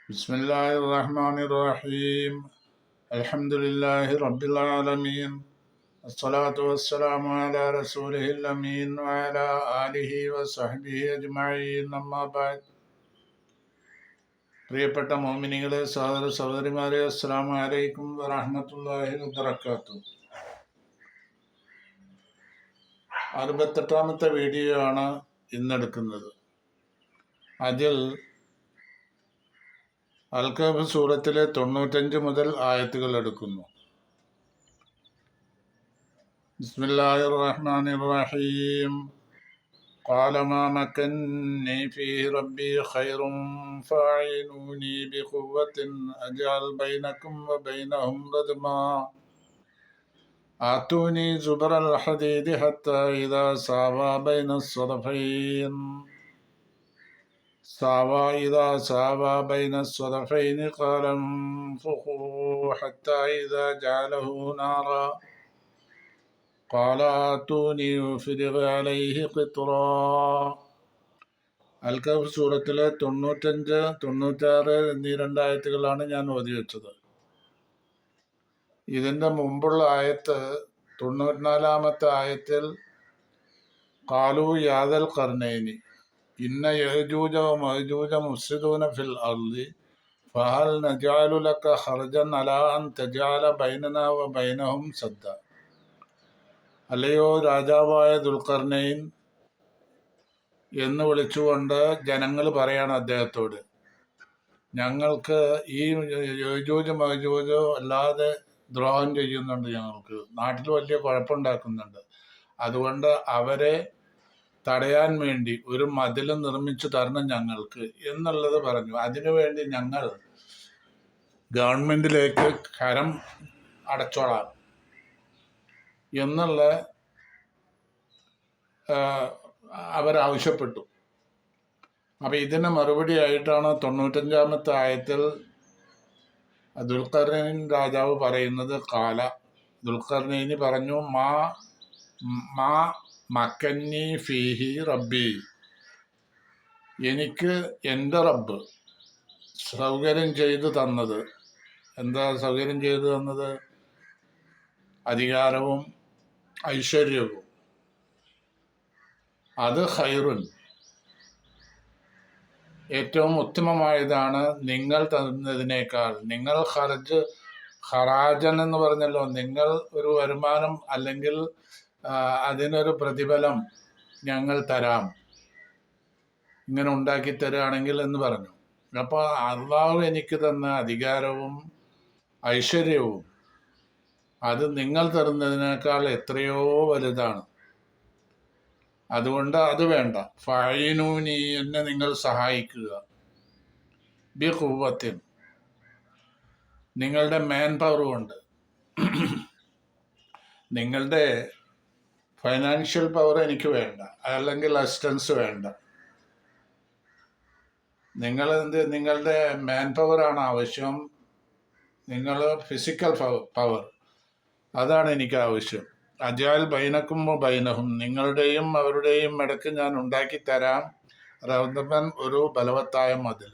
بسم الله الرحمن الرحيم الحمد لله رب العالمين الصلاة والسلام على رسوله الأمين وعلى آله وصحبه أجمعين أما بعد പ്രിയപ്പെട്ട മോമിനികളെ സഹോദര സഹോദരിമാരെ അസ്സലാമു അലൈക്കും വറഹ്മത്തുള്ളാഹി വബറകാതുഹു 68ാമത്തെ വീഡിയോ ആണ് ഇന്നെടുക്കുന്നത്. അതിൽ അൽ-കഹ്ഫ് സൂറത്തിലെ 95 മുതൽ ആയത്തുകൾ എടുക്കുന്നു. ബിസ്മില്ലാഹിർ റഹ്മാനിർ റഹീം. قال ما مكنني فيه ربي خير فاعينوني بقوة أجعل بينكم وبينهم ردما آتوني زبر الحديد حتى إذا ساوى بين الصدفين قال انفخوا حتى إذا جعله نارا قال آتوني أفرغ عليه قطرا. അൽ-കഹ്ഫ് സൂറത്തിലെ 95, 96 എന്നീ രണ്ടായത്തുകളാണ് ഞാൻ ഓതി വെച്ചത്. ഇതിൻ്റെ മുമ്പുള്ള ആയത്ത് 94ാമത്തെ ആയത്തിൽ ഖാലൂ യാദൽ ഖർനൈനി ഇന്ന യഅജൂജ വമഅജൂജ മുഫ്സിദൂന ഫിൽ അർളി ഫഹൽ നജഅലു ലക ഖർജൻ അലാ അൻ തജഅല ബൈനനാ വബൈനഹും സദ്ദ. അല്ലയോ രാജാവായ ദുൽഖർനൈൻ എന്ന് വിളിച്ചുകൊണ്ട് ജനങ്ങൾ പറയാണ് അദ്ദേഹത്തോട്, ഞങ്ങൾക്ക് ഈ യഅജൂജ് മഅജൂജ് അല്ലാതെ ദ്രോഹം ചെയ്യുന്നുണ്ട്, ഞങ്ങൾക്ക് നാട്ടിൽ വലിയ കുഴപ്പമുണ്ടാക്കുന്നുണ്ട്. അതുകൊണ്ട് അവരെ തടയാൻ വേണ്ടി ഒരു മതിൽ നിർമ്മിച്ചു തരണം ഞങ്ങൾക്ക് എന്നുള്ളത് പറഞ്ഞു. അതിനുവേണ്ടി ഞങ്ങൾ ഗവൺമെന്റിലേക്ക് കരം അടച്ചോളാം എന്നുള്ള അവരാവശ്യപ്പെട്ടു. അപ്പം ഇതിന് മറുപടി ആയിട്ടാണ് 95ാമത്തെ ആയത്തിൽ ദുൽഖർനൈൻ രാജാവ് പറയുന്നത്, ദുൽഖർനൈനി പറഞ്ഞു, മാ മക്കന്നി ഫീഹി റബ്ബി, എനിക്ക് എൻ്റെ റബ്ബ് സൗകര്യം ചെയ്തു തന്നത്. എന്താ സൗകര്യം ചെയ്തു തന്നത്? അധികാരവും ഐശ്വര്യവും. അത് ഖൈറുൻ, ഏറ്റവും ഉത്തമമായതാണ് നിങ്ങൾ തന്നതിനേക്കാൾ. നിങ്ങൾ ഖറാജൻ എന്ന് പറഞ്ഞല്ലോ, നിങ്ങൾ ഒരു വരുമാനം അല്ലെങ്കിൽ അതിനൊരു പ്രതിഫലം ഞങ്ങൾ തരാം, ഇങ്ങനെ ഉണ്ടാക്കി തരുകയാണെങ്കിൽ എന്ന് പറഞ്ഞു. അപ്പോൾ അള്ളാഹു എനിക്ക് തന്ന അധികാരവും ഐശ്വര്യവും അത് നിങ്ങൾ തരുന്നതിനേക്കാൾ എത്രയോ വലുതാണ്. അതുകൊണ്ട് അത് വേണ്ട. ഫഅയിനൂനി, എന്നെ നിങ്ങൾ സഹായിക്കുക. ബി ഖുവ്വത്തിൻ, നിങ്ങളുടെ മാൻ പവർ കൊണ്ട്. നിങ്ങളുടെ ഫൈനാൻഷ്യൽ പവർ എനിക്ക് വേണ്ട, അല്ലെങ്കിൽ അസിസ്റ്റൻസ് വേണ്ട. നിങ്ങളുടെ മാൻ പവറാണ് ആവശ്യം. നിങ്ങൾ ഫിസിക്കൽ പവർ, അതാണ് എനിക്ക് ആവശ്യം. അജാൽ ബൈനക്കും ബൈനഹും, നിങ്ങളുടെയും അവരുടെയും ഇടയ്ക്ക് ഞാൻ ഉണ്ടാക്കി തരാം റദ്മൻ, ഒരു ബലവത്തായ മതിൽ.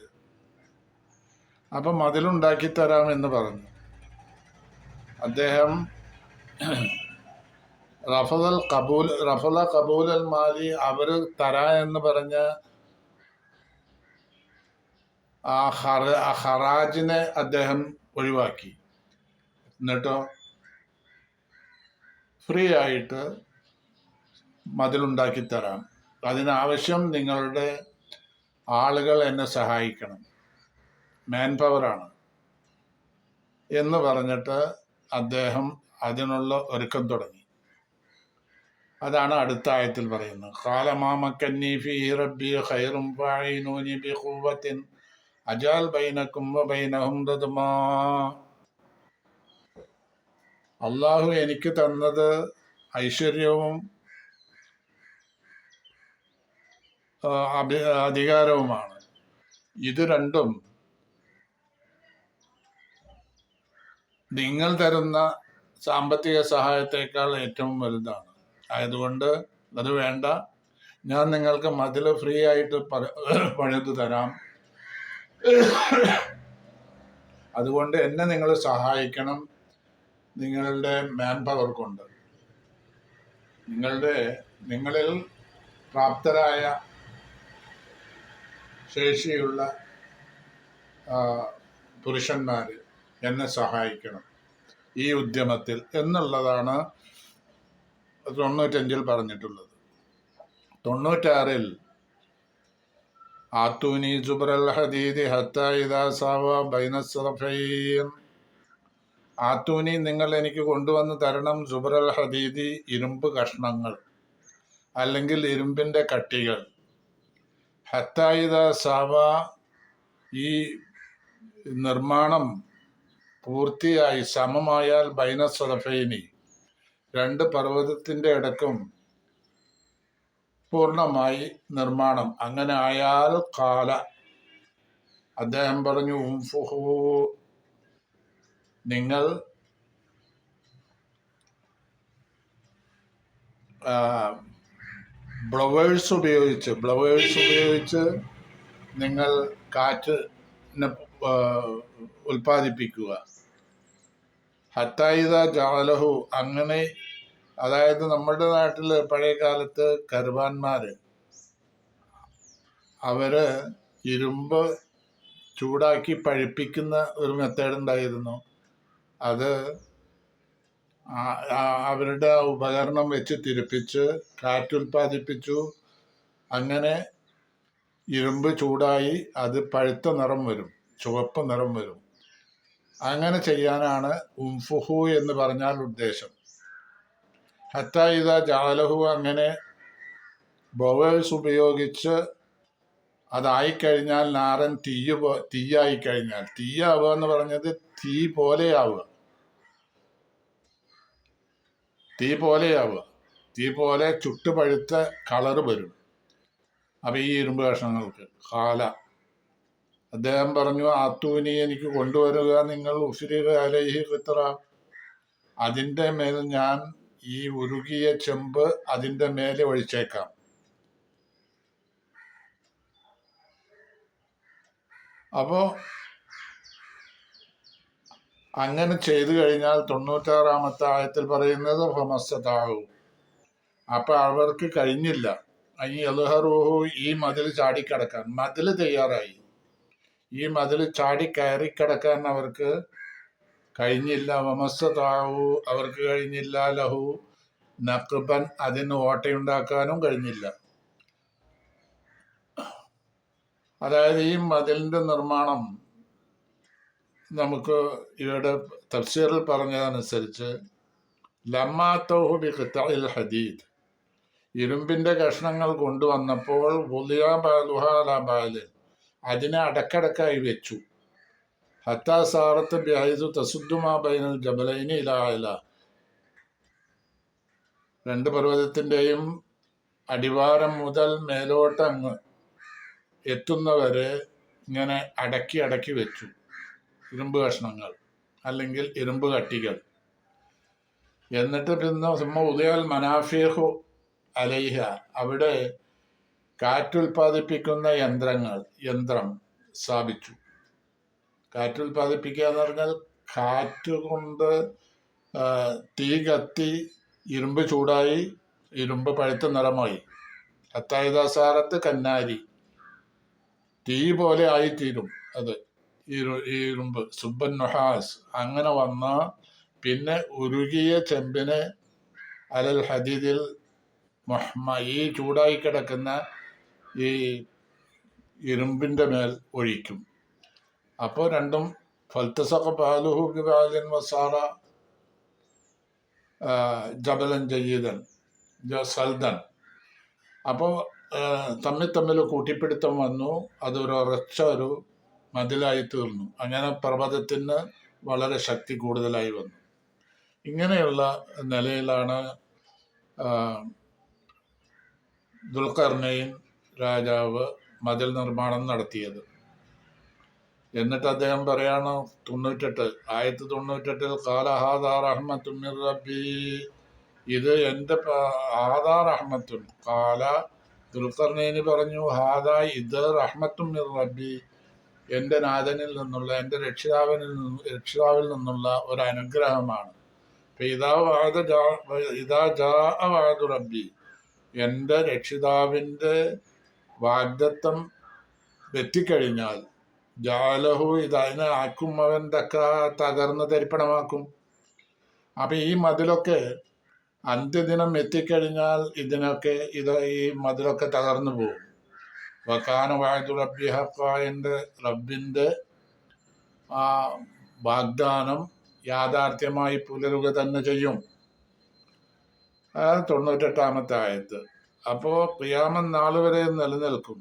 അപ്പം മതിലുണ്ടാക്കി തരാം എന്ന് പറഞ്ഞു. അദ്ദേഹം റഫല കബൂൽ അൽ മാലി, അവർ തരാ എന്ന് പറഞ്ഞ ആ ഹറാജിനെ അദ്ദേഹം ഒഴിവാക്കി. എന്നിട്ടോ ഫ്രീ ആയിട്ട് മതിലുണ്ടാക്കി തരാം, അതിനാവശ്യം നിങ്ങളുടെ ആളുകൾ എന്നെ സഹായിക്കണം, മാൻ പവറാണ് എന്ന് പറഞ്ഞിട്ട് അദ്ദേഹം അതിനുള്ള ഒരുക്കം തുടങ്ങി. അതാണ് അടുത്ത ആയത്തിൽ പറയുന്നത്. ഖാല മാ മക്കന്നി ഫീഹി റബ്ബി ഖൈറുൻ ഫഅയിനൂനി ബിഖുവ്വത്തിൻ അജഅൽ ബൈനക്കും വബൈനഹും റദ്മാ. അള്ളാഹു എനിക്ക് തന്നത് ഐശ്വര്യവും അധികാരവുമാണ്. ഇത് രണ്ടും നിങ്ങൾ തരുന്ന സാമ്പത്തിക സഹായത്തേക്കാൾ ഏറ്റവും വലുതാണ്. ആയതുകൊണ്ട് അത് വേണ്ട, ഞാൻ നിങ്ങൾക്ക് മതിൽ ഫ്രീ ആയിട്ട് പണിത് തരാം അതുകൊണ്ട് എന്നെ നിങ്ങൾ സഹായിക്കണം. നിങ്ങളുടെ മാൻ പവർ കൊണ്ട് നിങ്ങളിൽ പ്രാപ്തരായ ശേഷിയുള്ള പുരുഷന്മാർ എന്നെ സഹായിക്കണം ഈ ഉദ്യമത്തിൽ എന്നുള്ളതാണ് 95 പറഞ്ഞിട്ടുള്ളത്. 96 ആത്തൂനി ജുബ്രൽ ഹദീദി ഹത്താ ഇദാ സാവ ബൈന സറഫൈൻ. ആത്തൂനി നിങ്ങൾ എനിക്ക് കൊണ്ടുവന്ന് തരണം ജുബ്രൽ ഹദീദി ഇരുമ്പ് കഷ്ണങ്ങൾ അല്ലെങ്കിൽ ഇരുമ്പിൻ്റെ കട്ടികൾ. ഹത്താ ഇദാ സാവ ഈ നിർമ്മാണം പൂർത്തിയായി സമമായാൽ ബൈന സറഫൈനി രണ്ട് പർവ്വതത്തിൻ്റെ ഇടക്കും പൂർണ്ണമായി നിർമ്മാണം. അങ്ങനെ ആയാൽ കാല അദ്ദേഹം പറഞ്ഞു ഉംഫുഹു നിങ്ങൾ ബ്ലവേഴ്സ് ഉപയോഗിച്ച് നിങ്ങൾ കാറ്റിനെ ഉൽപ്പാദിപ്പിക്കുക. ഹത്തായിദ ജാലഹു അങ്ങനെ, അതായത് നമ്മുടെ നാട്ടിൽ പഴയ കാലത്ത് കരുവാന്മാര് അവര് ഇരുമ്പ് ചൂടാക്കി പഴുപ്പിക്കുന്ന ഒരു മെത്തേഡ് ഉണ്ടായിരുന്നു. അത് അവരുടെ ഉപകരണം വെച്ച് തിരിപ്പിച്ച് കാറ്റുൽപ്പാദിപ്പിച്ചു. അങ്ങനെ ഇരുമ്പ് ചൂടായി അത് പഴുത്ത നിറം വരും, ചുവപ്പ് നിറം വരും. അങ്ങനെ ചെയ്യാനാണ് ഉംഫുഹു എന്ന് പറഞ്ഞാൽ ഉദ്ദേശം. ഹത്താ ഇദാ ജഅലഹു അങ്ങനെ ബൊവേഴ്സ് ഉപയോഗിച്ച് അതായിക്കഴിഞ്ഞാൽ നാരൻ തീയായിക്കഴിഞ്ഞാൽ, തീയാവുക എന്ന് പറഞ്ഞത് തീ പോലെ ചുട്ടുപഴുത്ത കളറ് വരും. അപ്പം ഈ ഇരുമ്പ് കഷ്ണങ്ങൾക്ക് കാല അദ്ദേഹം പറഞ്ഞു ആത്തൂനി എനിക്ക് കൊണ്ടുവരിക നിങ്ങൾ ഉഫ്രിഖ അലൈഹി ഖിത്ര അതിൻ്റെ മേൽ ഞാൻ ഈ ഉരുകിയ ചെമ്പ് അതിൻ്റെ മേലെ ഒഴിച്ചേക്കാം. അപ്പോൾ അങ്ങനെ ചെയ്തു കഴിഞ്ഞാൽ 96 ആയത്തിൽ പറയുന്നത് ഫമസ്തതാഉ അപ്പം അവർക്ക് കഴിഞ്ഞില്ല ഈ അൽഹറൂഹു ഈ മതിൽ ചാടിക്കടക്കാൻ. മതിൽ തയ്യാറായി, ഈ മതിൽ ചാടി കയറിക്കിടക്കാൻ അവർക്ക് കഴിഞ്ഞില്ല. വമസ്തതാഉ അവർക്ക് കഴിഞ്ഞില്ല ലഹു നഖ്ബൻ അതിന് ഓട്ടയുണ്ടാക്കാനും കഴിഞ്ഞില്ല. അതായത് ഈ മതിലിൻ്റെ നിർമ്മാണം നമുക്ക് ഇവിടെ തഫ്സീറിൽ പറഞ്ഞതനുസരിച്ച് ലമ്മാ തൗഹു ബി ഖിത്അഇൽ ഹദീദ് ഇരുമ്പിൻ്റെ കഷ്ണങ്ങൾ കൊണ്ടുവന്നപ്പോൾ വുളിയ ബാലുഹാ അലാ ബാലിൻ അതിനെ അടക്കടക്കായി വെച്ചു. ഹത്താ സാറത്ത് ബിഹൈസു തസുദ്ദുമാ ബൈനൽ ജബലൈനി ഇലാ ഇല രണ്ട് പർവ്വതത്തിൻ്റെയും അടിവാരം മുതൽ മേലോട്ടങ്ങ് എത്തുന്നവരെ ഇങ്ങനെ അടക്കി വെച്ചു ഇരുമ്പ് കഷ്ണങ്ങൾ അല്ലെങ്കിൽ ഇരുമ്പ് കട്ടികൾ. എന്നിട്ട് പിന്നെ സുമ്മ ഉദയൽ മനാഫിഹു അലൈഹ അവിടെ കാറ്റുൽപ്പാദിപ്പിക്കുന്ന യന്ത്രം സ്ഥാപിച്ചു. കാറ്റുൽപ്പാദിപ്പിക്കുക എന്ന് പറഞ്ഞാൽ കാറ്റ് കൊണ്ട് തീ കത്തി ഇരുമ്പ് ചൂടായി ഇരുമ്പ് പഴുത്ത നിറമായി. ഹത്തായിദാസാറത്ത് കന്നാരി തീ പോലെ ആയിത്തീരും അത് ഇരുമ്പ് സുബൻ നുഹാസ്. അങ്ങനെ വന്ന പിന്നെ ഉരുകിയ ചെമ്പിനെ അലൽ ഹദീദിൽ ഈ ചൂടായി കിടക്കുന്ന ഈ ഇരുമ്പിൻ്റെ മേൽ ഒഴിക്കും. അപ്പോൾ രണ്ടും ഫൽത്തസഖ ബാലുഹു ബിബാലിൻ വസാറ ജബലൻ ജയ്യിദൻ സൽദൻ. അപ്പോൾ തമ്മിൽ കൂട്ടിപ്പിടുത്തം വന്നു, അതൊരുറച്ച ഒരു മതിലായി തീർന്നു. അങ്ങനെ പർവ്വതത്തിന് വളരെ ശക്തി കൂടുതലായി വന്നു. ഇങ്ങനെയുള്ള നിലയിലാണ് ദുൽഖർനൈൻ രാജാവ് മതിൽ നിർമ്മാണം നടത്തിയത്. എന്നിട്ട് അദ്ദേഹം പറയാണ് 98 ഖാല ഹാദാ റഹ്മത്തുൻ മിർ റബ്ബി ഇത് എൻ്റെ ഹാദാ റഹ്മത്തുൻ ഖാല ദുൽഖർനൈനി പറഞ്ഞു ഹാദാ ഇത് റഹ്മത്തുൻ മിർ റബ്ബി എൻ്റെ നാഥനിൽ നിന്നുള്ള, എൻ്റെ രക്ഷിതാവിൽ നിന്നുള്ള ഒരു അനുഗ്രഹമാണ്. ഇതാ ജാ വാദു റബ്ബി, എൻ്റെ രക്ഷിതാവിൻ്റെ വാഗ്ദത്തം എത്തിക്കഴിഞ്ഞാൽ ജാലഹു, ഇതിനെ ആക്കും അവൻ തകർന്ന് തരിപ്പണമാക്കും. അപ്പൊ ഈ മതിലൊക്കെ അന്ത്യദിനം എത്തിക്കഴിഞ്ഞാൽ ഈ മതിലൊക്കെ തകർന്നു പോകും. വക്കാന വായതു റബ്ബി ഹഖ, എൻ്റെ റബ്ബിൻ്റെ ആ വാഗ്ദാനം യാഥാർത്ഥ്യമായി പുലരുക തന്നെ ചെയ്യും. 98-ാമത്തെ ആയത്ത്. അപ്പോ ഖിയാമത്ത് നാൾ വരെ നിലനിൽക്കും.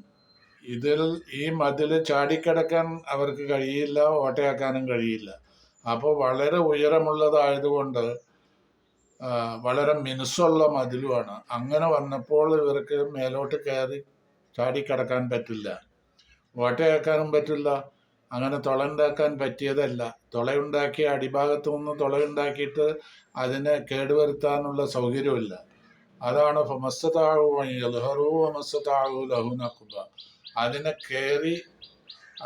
ഈ മതില് ചാടിക്കിടക്കാൻ അവർക്ക് കഴിയില്ല, ഓട്ടയാക്കാനും കഴിയില്ല. അപ്പോൾ വളരെ ഉയരമുള്ളതായതുകൊണ്ട് വളരെ മിനുസുള്ള മതിലുമാണ്. അങ്ങനെ വന്നപ്പോൾ ഇവർക്ക് മേലോട്ട് കയറി ചാടിക്കിടക്കാൻ പറ്റില്ല, ഓട്ടയാക്കാനും പറ്റില്ല. അങ്ങനെ തുളയുണ്ടാക്കാൻ പറ്റിയതല്ല. തുളയുണ്ടാക്കി അടിഭാഗത്തു നിന്ന് തുളയുണ്ടാക്കിയിട്ട് അതിനെ കേടുവരുത്താനുള്ള സൗകര്യമില്ല. അതാണ് അതിനെ കയറി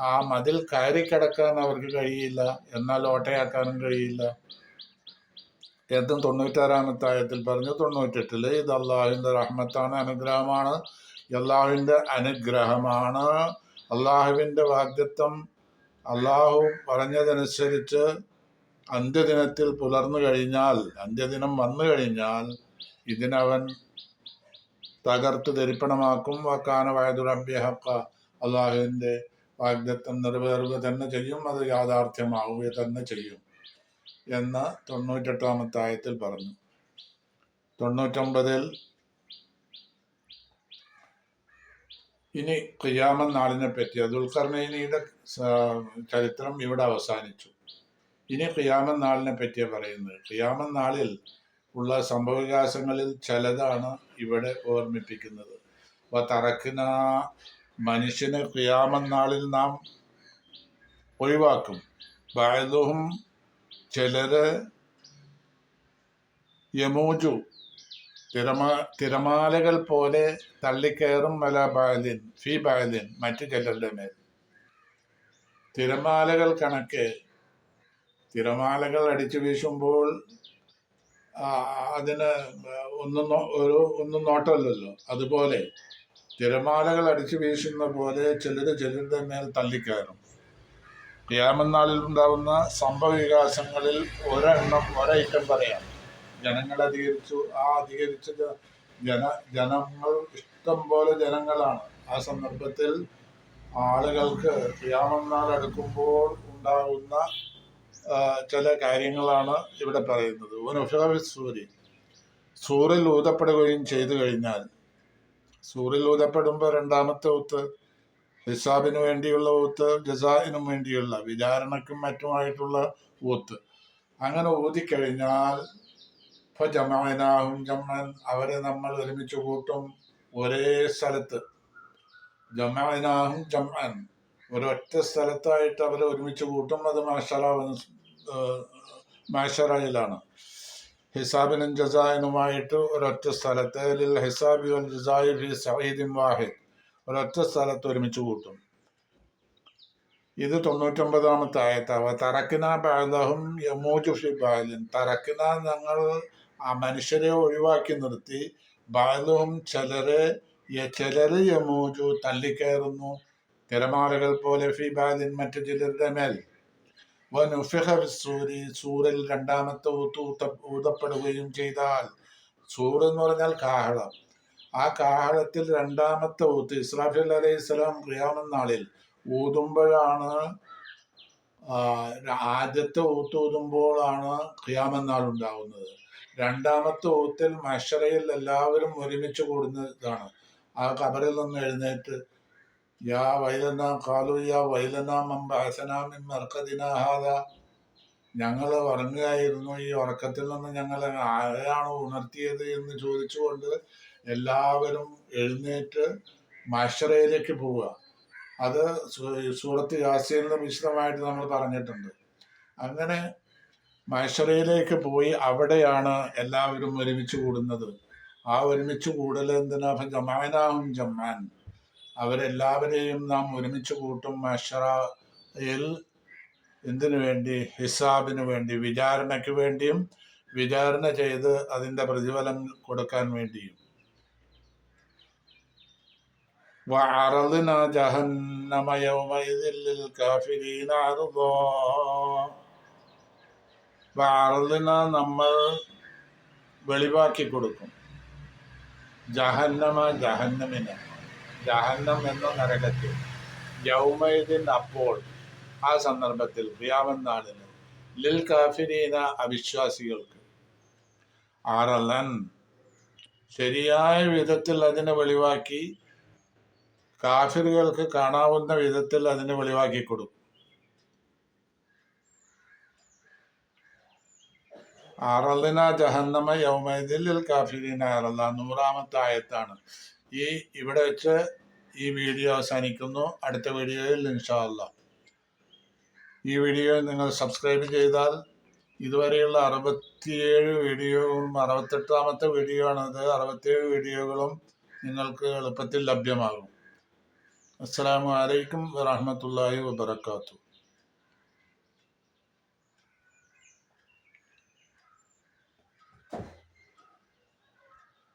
ആ മതിൽ കയറി കിടക്കാൻ അവർക്ക് കഴിയില്ല, എന്നാൽ ഓട്ടയാക്കാനും കഴിയില്ല എന്നും 96-ാമത്തെ ആയത്തിൽ പറഞ്ഞു. 98-ല് ഇത് അള്ളാഹുവിൻ്റെ റഹ്മത്താണ്, അനുഗ്രഹമാണ്. അള്ളാഹുവിൻ്റെ അനുഗ്രഹമാണ്, അള്ളാഹുവിൻ്റെ വാഗ്ദത്തം. അള്ളാഹു പറഞ്ഞതനുസരിച്ച് അന്ത്യദിനത്തിൽ അന്ത്യദിനം വന്നു കഴിഞ്ഞാൽ ഇതിനവൻ തകർത്ത് തരിപ്പണമാക്കും. വക്കാന വഅദു റബ്ബി ഹഖ, അള്ളാഹുവിൻ്റെ വാഗ്ദത്തം നിറവേറുക തന്നെ ചെയ്യും, അത് യാഥാർത്ഥ്യമാവുക തന്നെ ചെയ്യും എന്ന് 98-ാമത്തെ ആയത്തിൽ പറഞ്ഞു. 99-ൽ ഇനി ഖിയാമത്ത് നാളിനെ പറ്റി, ദുൽഖർനൈനിയുടെ ചരിത്രം ഇവിടെ അവസാനിച്ചു. ഇനി ഖിയാമത്ത് നാളിനെ പറ്റിയാണ് പറയുന്നത്. ഖിയാമത്ത് നാളിൽ ഉള്ള സംഭവവികാസങ്ങളിൽ ചിലതാണ് ഇവിടെ ഓർമ്മിപ്പിക്കുന്നത്. തറക്കിന, മനുഷ്യന് ഖിയാമത്ത് നാളിൽ നാം ഒഴിവാക്കും. ബഅദുഹും, ചിലര് യമൂജു, തിരമാലകൾ പോലെ തള്ളിക്കയറും. ഫി ബഅദിൻ, മറ്റു ചിലരുടെ മേൽ. തിരമാലകൾ കണക്കെ, തിരമാലകൾ അടിച്ചു വീശുമ്പോൾ അതിന് ഒന്നും നോട്ടമല്ലല്ലോ. അതുപോലെ തിരമാലകൾ അടിച്ചു വീശുന്ന പോലെ ചിലരുടെ മേൽ തള്ളിക്കയറും. ഖിയാമത്ത് നാളിൽ ഉണ്ടാകുന്ന സംഭവവികാസങ്ങളിൽ ഒരൈറ്റം പറയാം. ജനങ്ങൾ അധികരിച്ച ജനങ്ങൾ ഇഷ്ടം പോലെ ജനങ്ങളാണ്. ആ സന്ദർഭത്തിൽ ആളുകൾക്ക് ഖിയാമത്ത് നാൾ അടുക്കുമ്പോൾ ഉണ്ടാകുന്ന ചില കാര്യങ്ങളാണ് ഇവിടെ പറയുന്നത്. സൂറിൽ ഊതപ്പെടുകയും ചെയ്തു കഴിഞ്ഞാൽ, സൂറിൽ ഊതപ്പെടുമ്പോൾ രണ്ടാമത്തെ ഊത്ത് ഹിസാബിന് വേണ്ടിയുള്ള ഊത്ത്, ജസാഇനും വേണ്ടിയുള്ള, വിചാരണയ്ക്കും മറ്റുമായിട്ടുള്ള ഊത്ത്. അങ്ങനെ ഊതിക്കഴിഞ്ഞാൽ ജമഅനാഹും ജംഅൻ, അവരെ നമ്മൾ ഒരുമിച്ച് കൂട്ടും ഒരേ സ്ഥലത്ത്. ജമഅനാഹും ജംഅൻ, ഒരൊറ്റ സ്ഥലത്തായിട്ട് അവരെ ഒരുമിച്ച് കൂട്ടും. അത് മാഷറയിലാണ്. ഹിസാബിനും ജസാഇനുമായിട്ട് ഒരൊറ്റ സ്ഥലത്ത്, ലിൽ ഹിസാബി വൽ ജസാഇ ഫി സഈദിൻ വാഹിദ്, ഒരൊറ്റ സ്ഥലത്ത് ഒരുമിച്ച് കൂട്ടും. ഇത് 99-ാമത്തെ ആയത്താവ. തറക്കിന ബഅദഹും യമൂജു ഫി ബഅദിൻ, തറക്കിന, ഞങ്ങൾ ആ മനുഷ്യരെ ഒഴിവാക്കി നിർത്തി. ബഅദഹും, ചിലര് യമൂജു, തള്ളിക്കയറുന്നു, തിരമാലകൾ പോലെ, ഫി ബഅദിൻ, മറ്റു ചിലരുടെ മേൽ. വനുഫിഖ ഫിസ്സൂരി, സൂറിൽ രണ്ടാമത്തെ ഊതപ്പെടുകയും ചെയ്താൽ, സൂർ എന്ന് പറഞ്ഞാൽ കാഹളം. ആ കാഹളത്തിൽ രണ്ടാമത്തെ ഊത്ത് ഇസ്രാഫീൽ അലൈഹിസ്സലാം ഖിയാമത്ത് നാളിൽ ഊതുമ്പോഴാണ്, ആദ്യത്തെ ഊത്ത് ഊതുമ്പോഴാണ് ഖിയാമത്ത് നാൾ ഉണ്ടാകുന്നത്. രണ്ടാമത്തെ ഊത്തിൽ മഹ്ശറയിൽ എല്ലാവരും ഒരുമിച്ച് കൂടുന്നതാണ്. ആ ഖബറിൽ നിന്ന് എഴുന്നേറ്റ് യാ വൈലന ഖാലു യാ വൈലന മൻ ബഅസനാ മിൻ മർഖദിനാ ഹാദാ, ഞങ്ങൾ ഉറങ്ങുകയായിരുന്നു, ഈ ഉറക്കത്തിൽ നിന്ന് ഞങ്ങളെ ആരെയാണ് ഉണർത്തിയത് എന്ന് ചോദിച്ചുകൊണ്ട് എല്ലാവരും എഴുന്നേറ്റ് മഹ്ശറയിലേക്ക് പോവുക. അത് സൂറത്ത് യാസീനിൽ വിശദമായിട്ട് നമ്മൾ പറഞ്ഞിട്ടുണ്ട്. അങ്ങനെ മഹ്ശറയിലേക്ക് പോയി അവിടെയാണ് എല്ലാവരും ഒരുമിച്ച് കൂടുന്നത്. ആ ഒരുമിച്ച് കൂടൽ എന്തിനാ? ജമഅനാഹും ജംഅൻ, അവരെല്ലാവരെയും നാം ഒരുമിച്ച് കൂട്ടും. മഹ്ശറ എന്തിനു വേണ്ടി? ഹിസാബിന് വേണ്ടി, വിചാരണയ്ക്ക് വേണ്ടിയും വിചാരണ ചെയ്ത് അതിൻ്റെ പ്രതിഫലം കൊടുക്കാൻ വേണ്ടിയും. വഅറദ്നാ ജഹന്നമ യൗമഇദിൻ ലിൽകാഫിരീന അർദാ. വഅറദ്നാ നമ്മൾ വെളിവാക്കി കൊടുക്കും, ജഹന്നമിനെ, ജഹന്നം എന്ന നരകത്തിൽ, യൗമഇദിൻ അപ്പോൾ, ആ സന്ദർഭത്തിൽ, ഖിയാമത്ത് നാളിൽ, ലിൽ കാഫിരീന അവിശ്വാസികൾക്ക്, അറളൻ ശരിയായ വിധത്തിൽ അതിനെ വെളിവാക്കി, കാഫിറുകൾക്ക് കാണാവുന്ന വിധത്തിൽ അതിനെ വെളിവാക്കി കൊടുക്കും. അറളിന ജഹന്നമ യൗമഇദിൻ ലിൽ കാഫിരീന അറള 100-ാമത്തെ ആയത്താണ്. ഇവിടെ വെച്ച് ഈ വീഡിയോ അവസാനിക്കുന്നു. അടുത്ത വീഡിയോയിൽ ഇൻഷാ അല്ലാഹ്. ഈ വീഡിയോ നിങ്ങൾ സബ്സ്ക്രൈബ് ചെയ്താൽ ഇതുവരെയുള്ള 67 വീഡിയോകളും 68-ാമത്തെ വീഡിയോ ആണത്, 67 വീഡിയോകളും നിങ്ങൾക്ക് എളുപ്പത്തിൽ ലഭ്യമാകും. അസ്സലാമു അലൈക്കും വറഹ്മത്തുള്ളാഹി വബറകാതുഹു.